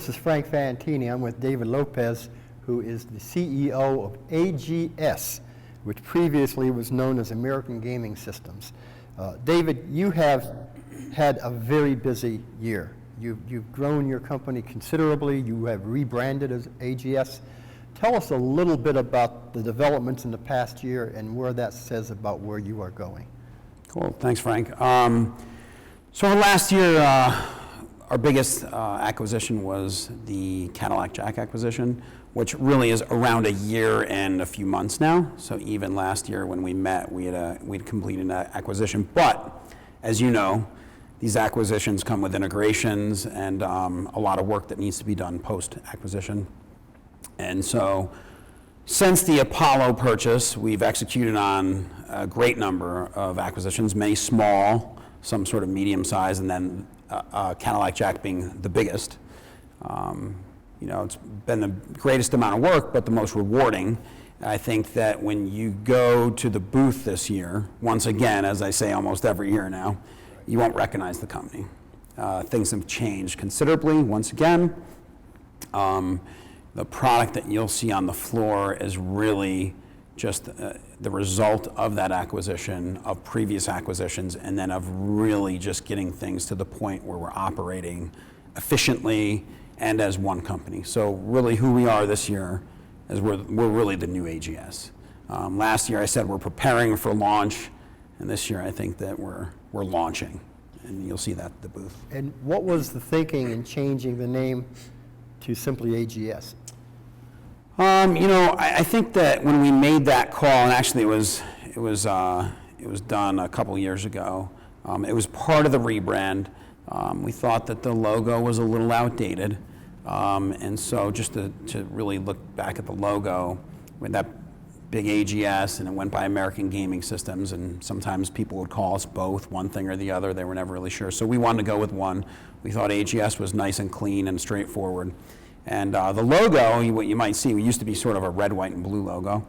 this is Frank Fantini. I'm with David Lopez, who is the CEO of AGS, which previously was known as American Gaming Systems. David, you have had a very busy year. You've grown your company considerably. You have rebranded as AGS. Tell us a little bit about the developments in the past year and where that says about where you are going. Cool, thanks Frank. So last year, our biggest acquisition was the Cadillac Jack acquisition, which really is around a year and a few months now. So even last year when we met, we'd completed an acquisition. But as you know, these acquisitions come with integrations and a lot of work that needs to be done post-acquisition. And so since the Apollo purchase, we've executed on a great number of acquisitions, many small, some sort of medium size, and then Cadillac Jack being the biggest. You know, it's been the greatest amount of work, but the most rewarding. I think that when you go to the booth this year, once again, as I say almost every year now, you won't recognize the company. Things have changed considerably, once again. The product that you'll see on the floor is really just the result of that acquisition, of previous acquisitions, and then of really just getting things to the point where we're operating efficiently and as one company. So really who we are this year is we're really the new AGS. Last year I said we're preparing for launch, and this year I think that we're launching, and you'll see that at the booth. And what was the thinking in changing the name to simply AGS? You know, I think that when we made that call, and actually it was done a couple years ago. It was part of the rebrand. We thought that the logo was a little outdated, and so just to really look back at the logo with that big AGS, and it went by American Gaming Systems, and sometimes people would call us both, one thing or the other. They were never really sure, so we wanted to go with one. We thought AGS was nice and clean and straightforward. And the logo, what you might see, we used to be sort of a red, white, and blue logo.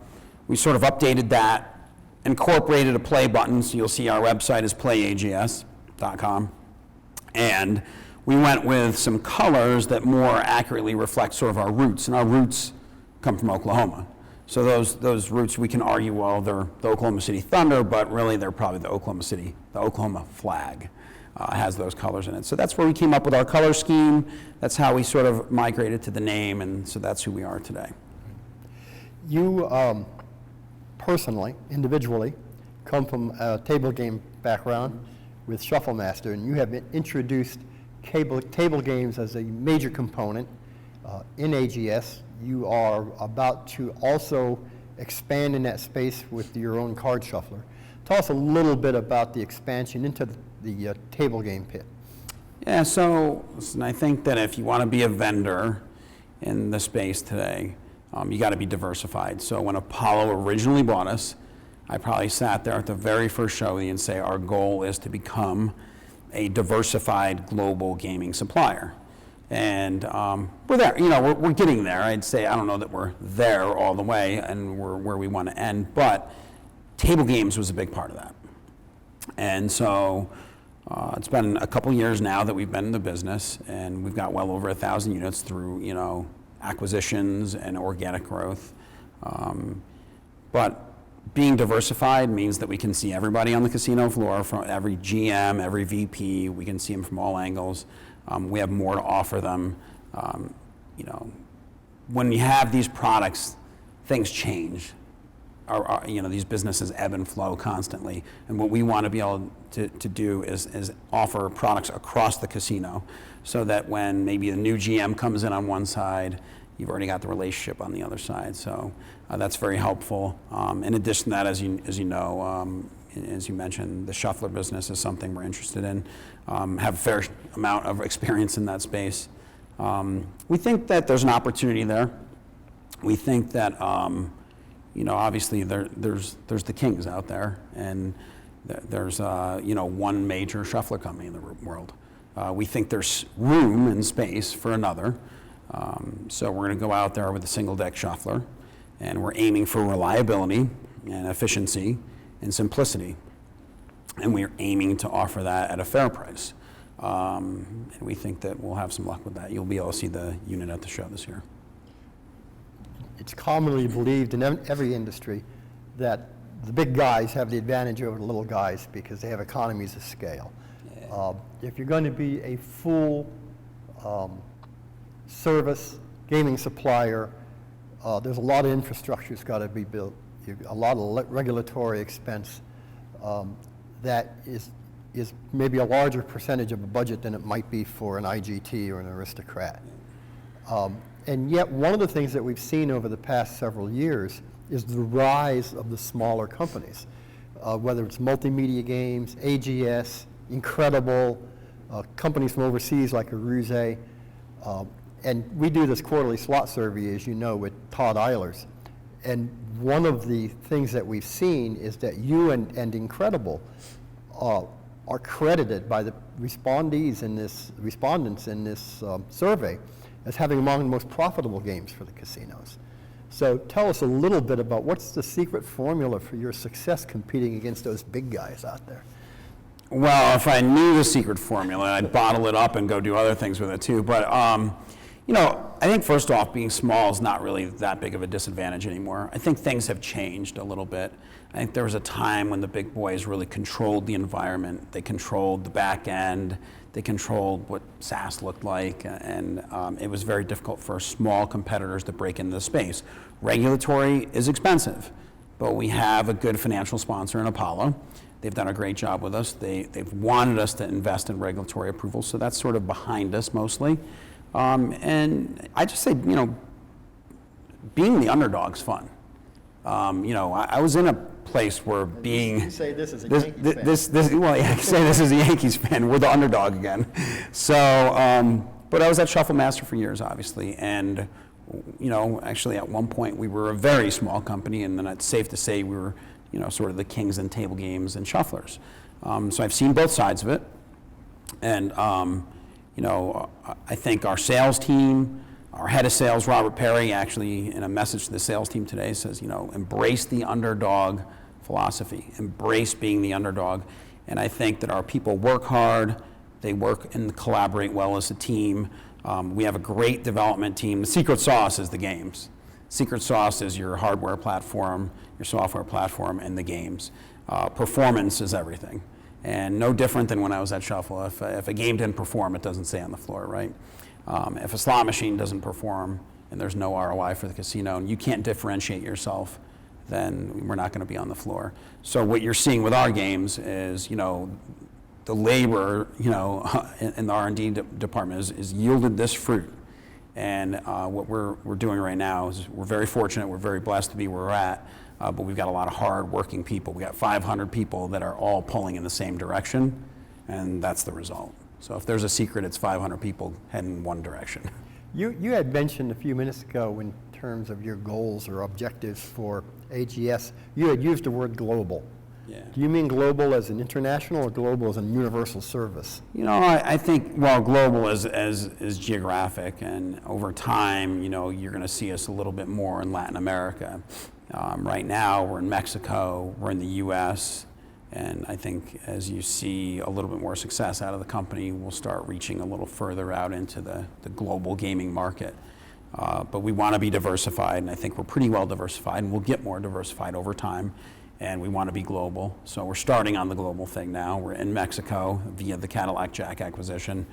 We sort of updated that, incorporated a play button, so you'll see our website is playags.com. And we went with some colors that more accurately reflect sort of our roots, and our roots come from Oklahoma. So those roots, we can argue, well, they're the Oklahoma City Thunder, but really they're probably the Oklahoma flag. Has those colors in it. So that's where we came up with our color scheme. That's how we sort of migrated to the name, and so that's who we are today. You personally, individually, come from a table game background with Shufflemaster, and you have introduced table games as a major component in AGS. You are about to also expand in that space with your own card shuffler. Tell us a little bit about the expansion into the table game pit. Yeah, so listen, I think that if you want to be a vendor in the space today, you got to be diversified. So when Apollo originally bought us, I probably sat there at the very first show and say our goal is to become a diversified global gaming supplier. And we're there, you know, we're getting there. I'd say, I don't know that we're there all the way and we're where we want to end, but table games was a big part of that. And so it's been a couple years now that we've been in the business, and we've got well over 1,000 units through, you know, acquisitions and organic growth. But being diversified means that we can see everybody on the casino floor, from every GM, every VP. We can see them from all angles. We have more to offer them. You know, when you have these products, things change. You know, these businesses ebb and flow constantly, and what we want to be able to do is offer products across the casino, so that when maybe a new GM comes in on one side, you've already got the relationship on the other side. So that's very helpful. In addition to that, as you know, as you mentioned, the shuffler business is something we're interested in. Have a fair amount of experience in that space. We think that there's an opportunity there. We think that you know, obviously there's the kings out there, and there's you know, one major shuffler company in the world. We think there's room and space for another, so we're going to go out there with a single deck shuffler, and we're aiming for reliability and efficiency and simplicity, and we're aiming to offer that at a fair price. And we think that we'll have some luck with that. You'll be able to see the unit at the show this year. It's commonly believed in every industry that the big guys have the advantage over the little guys because they have economies of scale. Yeah. If you're going to be a full service gaming supplier, there's a lot of infrastructure that's got to be built, a lot of regulatory expense that is maybe a larger percentage of a budget than it might be for an IGT or an Aristocrat. And yet, one of the things that we've seen over the past several years is the rise of the smaller companies, whether it's multimedia games, AGS, Incredible, companies from overseas like Aruze. And we do this quarterly slot survey, as you know, with Todd Eilers. And one of the things that we've seen is that you and Incredible are credited by the respondents in this survey as having among the most profitable games for the casinos. So tell us a little bit about what's the secret formula for your success competing against those big guys out there? Well, if I knew the secret formula, I'd bottle it up and go do other things with it too. But, you know, I think first off, being small is not really that big of a disadvantage anymore. I think things have changed a little bit. I think there was a time when the big boys really controlled the environment. They controlled the back end. They controlled what SaaS looked like, and it was very difficult for small competitors to break into the space. Regulatory is expensive, but we have a good financial sponsor in Apollo. They've done a great job with us. They've wanted us to invest in regulatory approval, so that's sort of behind us mostly. And I just say, you know, being the underdog's fun. You know, I was in a place where being... You say this as a Yankees fan. Well, yeah, I can say this as a Yankees fan. We're the underdog again. So, but I was at Shuffle Master for years, obviously, and, you know, actually at one point we were a very small company, and then it's safe to say we were, you know, sort of the kings in table games and shufflers. So I've seen both sides of it, and, you know, I think our sales team, our head of sales, Robert Perry, actually in a message to the sales team today says, you know, embrace the underdog philosophy, embrace being the underdog. And I think that our people work hard, they work and collaborate well as a team. We have a great development team. The secret sauce is the games. Secret sauce is your hardware platform, your software platform, and the games. Performance is everything. And no different than when I was at Shuffle. If a game didn't perform, it doesn't stay on the floor, right? If a slot machine doesn't perform and there's no ROI for the casino and you can't differentiate yourself, then we're not going to be on the floor. So what you're seeing with our games is, you know, the labor, you know, in the R&D department is yielded this fruit. And what we're doing right now is we're very fortunate, we're very blessed to be where we're at, but we've got a lot of hard-working people. We got 500 people that are all pulling in the same direction, and that's the result. So if there's a secret, it's 500 people heading in one direction. You had mentioned a few minutes ago in terms of your goals or objectives for AGS, you had used the word global. Yeah. Do you mean global as an international or global as a universal service? You know, I think, well, global is geographic, and over time, you know, you're going to see us a little bit more in Latin America. Right now, we're in Mexico, we're in the U.S., and I think as you see a little bit more success out of the company, we'll start reaching a little further out into the global gaming market. But we want to be diversified, and I think we're pretty well diversified, and we'll get more diversified over time. And we want to be global. So we're starting on the global thing now. We're in Mexico via the Cadillac Jack acquisition.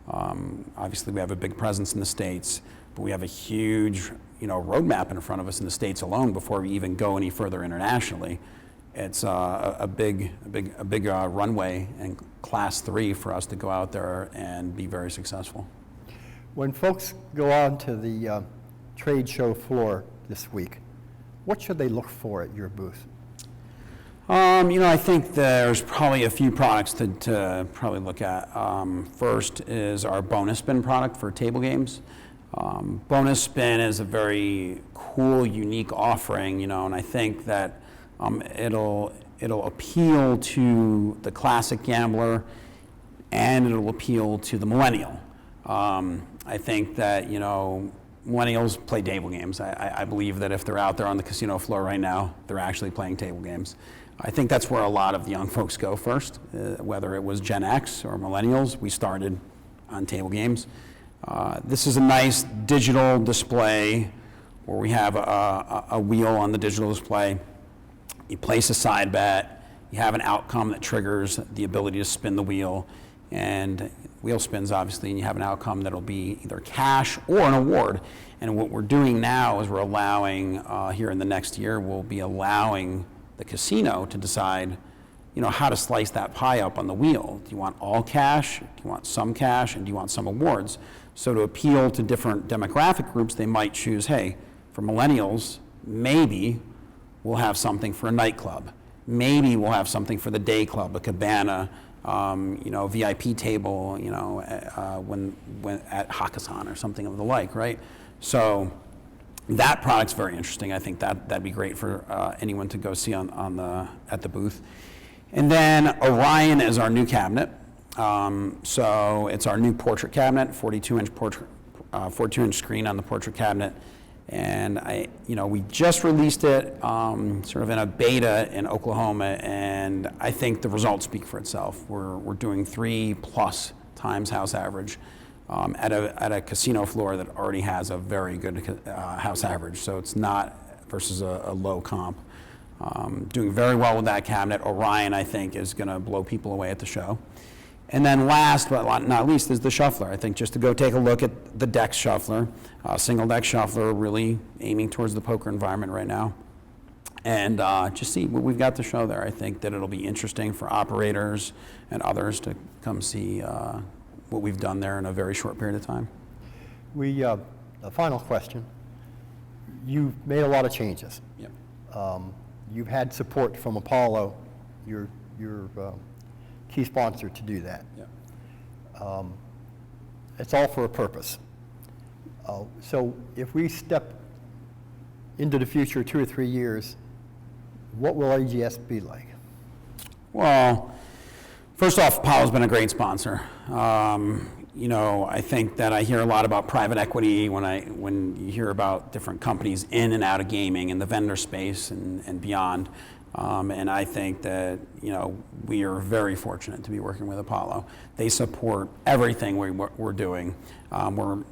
Obviously, we have a big presence in the States, but we have a huge, you know, roadmap in front of us in the States alone before we even go any further internationally. It's a big runway and class 3 for us to go out there and be very successful. When folks go on to the trade show floor this week, what should they look for at your booth? You know, I think there's probably a few products to probably look at. First is our bonus spin product for table games. Bonus spin is a very cool, unique offering, you know, and I think that it'll appeal to the classic gambler and it'll appeal to the millennial. I think that, you know, millennials play table games. I believe that if they're out there on the casino floor right now, they're actually playing table games. I think that's where a lot of the young folks go first, whether it was Gen X or millennials. We started on table games. This is a nice digital display where we have a wheel on the digital display. You place a side bet, you have an outcome that triggers the ability to spin the wheel, and wheel spins obviously, and you have an outcome that'll be either cash or an award. And what we're doing now is we're allowing, here in the next year, we'll be allowing the casino to decide, how to slice that pie up on the wheel. Do you want all cash? Do you want some cash? And do you want some awards? So to appeal to different demographic groups, they might choose, hey, for millennials, maybe we'll have something for a nightclub. Maybe we'll have something for the day club, a cabana, VIP table, when at Hakkasan or something of the like, right? So that product's very interesting. I think that'd be great for anyone to go see at the booth. And then Orion is our new cabinet. So it's our new portrait cabinet, 42-inch screen on the portrait cabinet. And we just released it sort of in a beta in Oklahoma, and I think the results speak for itself. We're doing 3+ times house average at a casino floor that already has a very good house average. So it's not versus a low comp. Doing very well with that cabinet. Orion, I think, is going to blow people away at the show. And then last but not least is the shuffler. I think just to go take a look at the deck shuffler, single deck shuffler, really aiming towards the poker environment right now. And just see what we've got to show there. I think that it'll be interesting for operators and others to come see what we've done there in a very short period of time. The final question. You've made a lot of changes. Yep. You've had support from Apollo, your key sponsor, to do that. Yep. It's all for a purpose. So if we step into the future 2 or 3 years, what will AGS be like? Well, first off, Apollo's been a great sponsor. I think that I hear a lot about private equity when you hear about different companies in and out of gaming and the vendor space and beyond. And I think that, we are very fortunate to be working with Apollo. They support everything we're doing. We're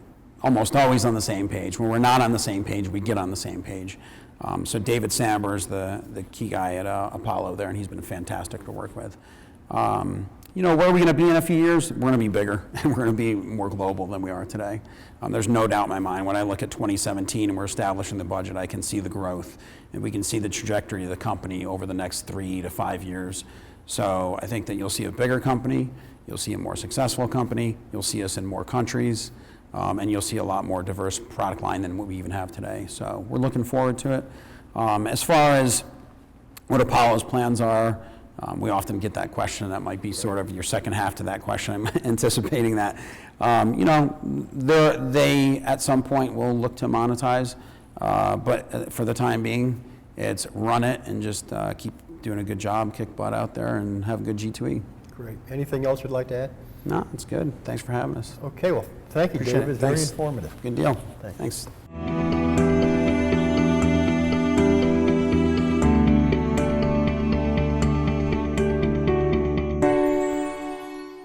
almost always on the same page. When we're not on the same page, we get on the same page. So David Samber is the key guy at Apollo there, and he's been fantastic to work with. Where are we going to be in a few years? We're going to be bigger, and we're going to be more global than we are today. There's no doubt in my mind. When I look at 2017 and we're establishing the budget, I can see the growth, and we can see the trajectory of the company over the next 3 to 5 years. So I think that you'll see a bigger company, you'll see a more successful company, you'll see us in more countries, and you'll see a lot more diverse product line than what we even have today. So we're looking forward to it. As far as what Apollo's plans are, we often get that question. That might be sort of your second half to that question. I'm anticipating that. They at some point will look to monetize, but for the time being, it's run it and just keep doing a good job, kick butt out there, and have a good G2E. Great. Anything else you'd like to add? No, it's good. Thanks for having us. Okay, well, thank you, Appreciate David. it. It was very Thanks. informative. Good deal. Thanks. Thanks.